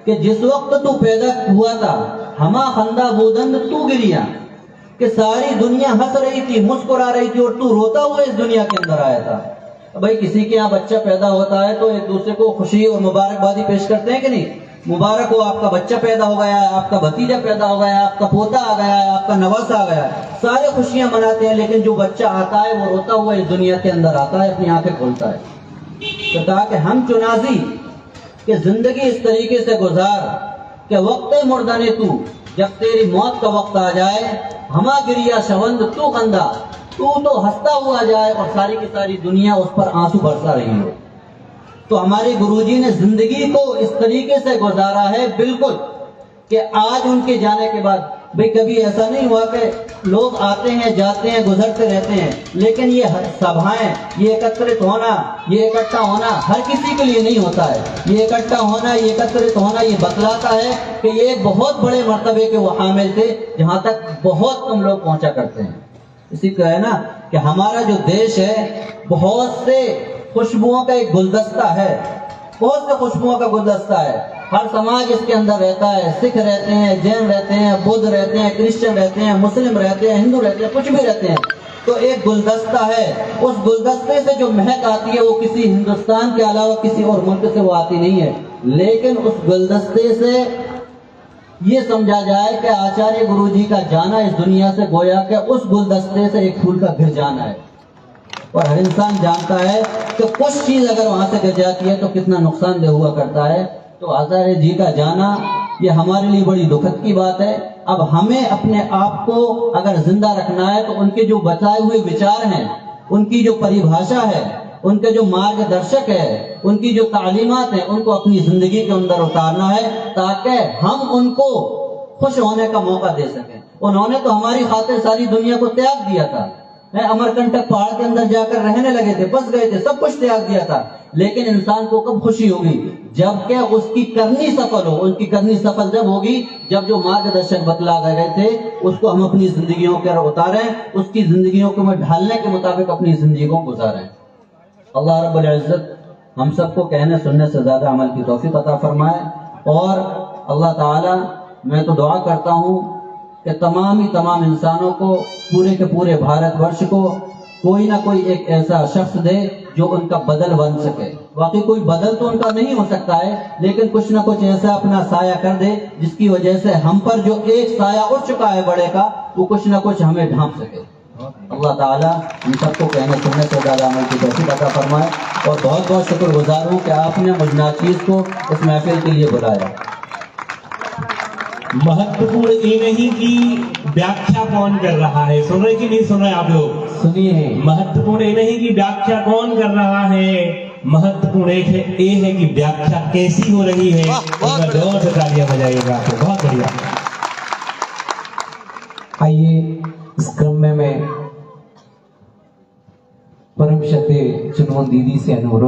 کہ جس وقت تو پیدا ہوا تھا ہما خندہ بودند تو گریا، کہ ساری دنیا ہنس رہی تھی، مسکرا رہی تھی، اور تو روتا ہوا اس دنیا کے اندر آیا تھا۔ بھائی کسی کے یہاں بچہ پیدا ہوتا ہے تو ایک دوسرے کو خوشی اور مبارکبادی پیش کرتے ہیں کہ نہیں؟ مبارک ہو، آپ کا بچہ پیدا ہو گیا ہے، آپ کا بھتیجا پیدا ہو گیا ہے، آپ کا پوتا آ گیا ہے، آپ کا نواسا آ گیا ہے، سارے خوشیاں مناتے ہیں۔ لیکن جو بچہ آتا ہے وہ روتا ہوا اس دنیا کے اندر آتا ہے، اپنی آنکھیں کھولتا ہے۔ تو کہا کہ ہم چنازی کہ زندگی اس طریقے سے گزار کہ وقت مردنے تو، جب تیری موت کا وقت آ جائے، ہما گریا شوند تو خندہ، تو ہنستا ہوا جائے اور ساری کی ساری دنیا اس پر آنسو برسا رہی ہو۔ تو ہمارے گروجی نے زندگی کو اس طریقے سے گزارا ہے بالکل کہ آج ان کے جانے کے بعد بھئی کبھی ایسا نہیں ہوا کہ لوگ آتے ہیں جاتے ہیں گزرتے رہتے ہیں، لیکن یہ سبھائیں، یہ اکترت ہونا، یہ اکٹھا ہونا ہر کسی کے لیے نہیں ہوتا ہے۔ یہ اکٹھا ہونا، یہ اکترت ہونا، یہ بتلاتا ہے کہ یہ ایک بہت بڑے مرتبے کے وہ حامل تھے جہاں تک بہت کم لوگ پہنچا کرتے ہیں۔ اسی کا ہے نا کہ ہمارا جو دیش ہے بہت سے خوشبوؤں کا ایک گلدستہ ہے، بہت سے خوشبوؤں کا گلدستہ ہے۔ ہر سماج اس کے اندر رہتا ہے، سکھ رہتے ہیں، جین رہتے ہیں، بدھ رہتے ہیں، کرسچن رہتے ہیں، مسلم رہتے ہیں، ہندو رہتے ہیں، کچھ بھی رہتے ہیں۔ تو ایک گلدستہ ہے، اس گلدستے سے جو مہک آتی ہے وہ کسی ہندوستان کے علاوہ کسی اور ملک سے وہ آتی نہیں ہے۔ لیکن اس گلدستے سے یہ سمجھا جائے کہ آچاریہ گرو جی کا جانا اس دنیا سے گویا کہ اس گلدستے سے ایک پھول کا گر جانا ہے۔ اور ہر انسان جانتا ہے کہ کچھ چیز اگر وہاں سے گر جاتی ہے تو کتنا نقصان دہ ہوا کرتا ہے۔ تو آچاریہ جی کا جانا یہ ہمارے لیے بڑی دکھد کی بات ہے۔ اب ہمیں اپنے آپ کو اگر زندہ رکھنا ہے تو ان کے جو بتائے ہوئے وچار ہیں، ان کی جو پریبھاشا ہے، ان کے جو مارگ درشک ہے، ان کی جو تعلیمات ہیں، ان کو اپنی زندگی کے اندر اتارنا ہے تاکہ ہم ان کو خوش ہونے کا موقع دے سکیں۔ انہوں نے تو ہماری خاطر ساری دنیا کو تیاگ دیا تھا، امر کنٹک پہاڑ کے اندر جا کر رہنے لگے تھے، بس گئے تھے، سب کچھ تیاگ دیا تھا۔ لیکن انسان کو کب خوشی ہوگی؟ جبکہ اس کی کرنی سفل ہو۔ ان کی کرنی سفل جب ہوگی جب جو مارگ درشک بتلا گئے تھے اس کو ہم اپنی زندگیوں کے اتاریں، اس کی زندگیوں کو ڈھالنے کے مطابق اپنی زندگی کو گزاریں۔ اللہ رب العزت ہم سب کو کہنے سننے سے زیادہ عمل کی توفیق عطا فرمائے۔ اور اللہ تعالی میں تو دعا کرتا ہوں کہ تمام انسانوں کو، پورے کے پورے بھارت ورش کو کوئی نہ کوئی ایک ایسا شخص دے جو ان کا بدل بن سکے۔ واقعی کوئی بدل تو ان کا نہیں ہو سکتا ہے، لیکن کچھ نہ کچھ ایسا اپنا سایہ کر دے جس کی وجہ سے ہم پر جو ایک سایہ اٹھ چکا ہے بڑے کا، وہ کچھ نہ کچھ ہمیں ڈھانپ سکے۔ اللہ تعالیٰ ہم سب کو کہنے سننے سے زیادہ عمل کی توفیق عطا فرمائے۔ اور بہت بہت شکر گزار ہوں کہ آپ نے مجھ ناچیز کو اس محفل کے لیے بلایا۔ مہتوپورن یہ نہیں کہ ویاخیا کون کر رہا ہے، سن رہے کہ نہیں سن رہے آپ لوگ؟ سنیے، مہتوپورن یہ نہیں کہ ویاخیا کون کر رہا ہے، مہتوپورن یہ ہے کہ ویاخیا کیسی ہو رہی ہے۔ زور سے تالیاں بجائیے گا آپ کو، بہت بڑھیا۔ آئیے اس کرم میں پرم شتے چنون دیدی سے انورودھ